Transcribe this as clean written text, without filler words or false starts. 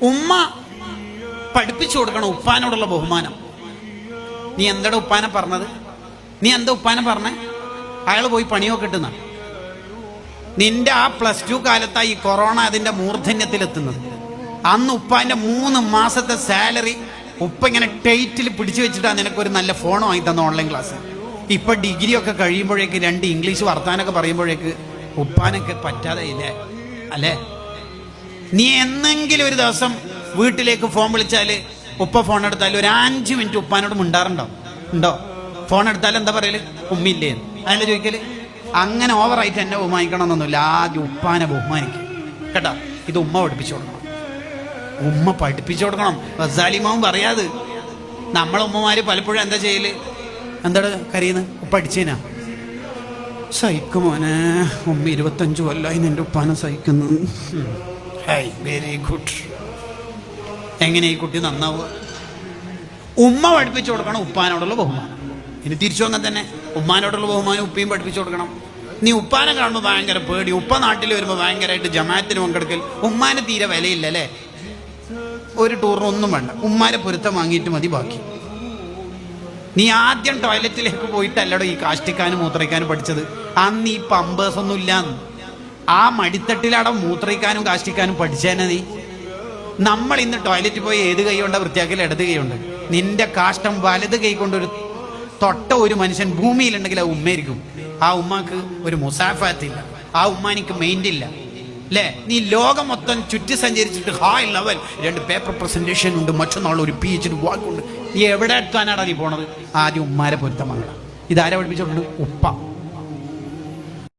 ഉമ്മ പഠിപ്പിച്ചു കൊടുക്കണം ഉപ്പാനോടുള്ള ബഹുമാനം. നീ എന്താ ഉപ്പാനെ പറഞ്ഞത്? നീ എന്താ ഉപ്പാനെ പറഞ്ഞേ? അയാൾ പോയി പണിയൊക്കെ ഇട്ടുന്ന. നിന്റെ ആ +2 കാലത്തായി ഈ കൊറോണ അതിന്റെ മൂർധന്യത്തിലെത്തുന്നത്. അന്ന് ഉപ്പാന്റെ 3 മാസത്തെ സാലറി ഉപ്പ ഇങ്ങനെ ടൈറ്റിൽ പിടിച്ചു വെച്ചിട്ടാണ് നിനക്കൊരു നല്ല ഫോൺ വാങ്ങി തന്ന ഓൺലൈൻ ക്ലാസ്. ഇപ്പൊ ഡിഗ്രി ഒക്കെ കഴിയുമ്പോഴേക്ക് 2 ഇംഗ്ലീഷ് വർത്താനൊക്കെ പറയുമ്പോഴേക്ക് ഉപ്പാനൊക്കെ പറ്റാതെ ഇല്ലേ അല്ലേ? നീ എന്നെങ്കിലും ഒരു ദിവസം വീട്ടിലേക്ക് ഫോൺ വിളിച്ചാല് ഉപ്പ ഫോൺ എടുത്താൽ ഒരു 5 മിനിറ്റ് ഉപ്പാനോട് മിണ്ടാറുണ്ടോ? ഉണ്ടോ? ഫോൺ എടുത്താൽ എന്താ പറയല്? ഉമ്മയില്ലേ അതിനെ ചോദിക്കല്. അങ്ങനെ ഓവറായിട്ട് എന്നെ ബഹുമാനിക്കണം എന്നൊന്നുമില്ല. ആദ്യം ഉപ്പാനെ ബഹുമാനിക്കും കേട്ടോ. ഇത് ഉമ്മ പഠിപ്പിച്ചു കൊടുക്കണം. ഉമ്മ പഠിപ്പിച്ചു കൊടുക്കണം. ഗസാലിമാവും പറയാത്. നമ്മളെ ഉമ്മമാര് പലപ്പോഴും എന്താ ചെയ്യല്? എന്താണ് കരയുന്നത്? ഉപ്പ അടിച്ചേനാ? സഹിക്കും മോനെ, ഉമ്മ 25 കൊല്ലമായി നിന്റെ ഉപ്പാനെ സഹിക്കുന്നു. Very good. എങ്ങനെ ഈ കുട്ടി നന്നാവുക? ഉമ്മ പഠിപ്പിച്ചു കൊടുക്കണം ഉപ്പാനോടുള്ള ബഹുമാനം. ഇനി തിരിച്ചു വന്നാൽ തന്നെ ഉമ്മാനോടുള്ള ബഹുമാനം ഉപ്പയും പഠിപ്പിച്ചു കൊടുക്കണം. നീ ഉപ്പാനെ കാണുമ്പോൾ ഭയങ്കര പേടി. ഉപ്പ നാട്ടിൽ വരുമ്പോൾ ഭയങ്കരമായിട്ട് ജമാഅത്തിന് പങ്കെടുക്കൽ. ഉമ്മാനെ തീരെ വിലയില്ല അല്ലേ? ഒരു ടൂറിനൊന്നും വേണ്ട, ഉമ്മാരെ പൊരുത്തം വാങ്ങിയിട്ട് മതി ബാക്കി. നീ ആദ്യം ടോയ്ലറ്റിലേക്ക് പോയിട്ടല്ലടോ ഈ കാഷ്ടിക്കാനും മൂത്രയ്ക്കാനും പഠിച്ചത്. അന്ന് ഈ പമ്പേഴ്സ് ഒന്നും ഇല്ലാന്ന്. ആ മടിത്തട്ടിലവിടെ മൂത്രയ്ക്കാനും കാഷ്ടിക്കാനും പഠിച്ചേനെ നീ. നമ്മൾ ഇന്ന് ടോയ്ലറ്റിൽ പോയി ഏത് കൈ കൊണ്ടാ വൃത്തിയാക്കൽ? ഇടത് കൈ കൊണ്ട്. നിന്റെ കാഷ്ടം വലത് കൈ കൊണ്ട് ഒരു മനുഷ്യൻ ഭൂമിയിലുണ്ടെങ്കിൽ ആ ഉമ്മയായിരിക്കും. ആ ഉമ്മാക്ക് ഒരു മുസാഫാത്തില്ല, ആ ഉമ്മാനിക്ക് മെയിൻ്റില്ല അല്ലേ? നീ ലോകം മൊത്തം ചുറ്റി സഞ്ചരിച്ചിട്ട് ഹൈ ലെവൽ 2 പേപ്പർ പ്രസന്റേഷൻ ഉണ്ട്, മറ്റന്നാൾ ഒരു PhD വാക്കുണ്ട്. നീ എവിടെ എത്താനാടാ നീ പോണത്? ആദ്യം ഉമ്മാരെ പൊരുത്തം വാങ്ങണം. ഇതാരെ പഠിപ്പിച്ചിട്ടുണ്ട്? ഉപ്പ.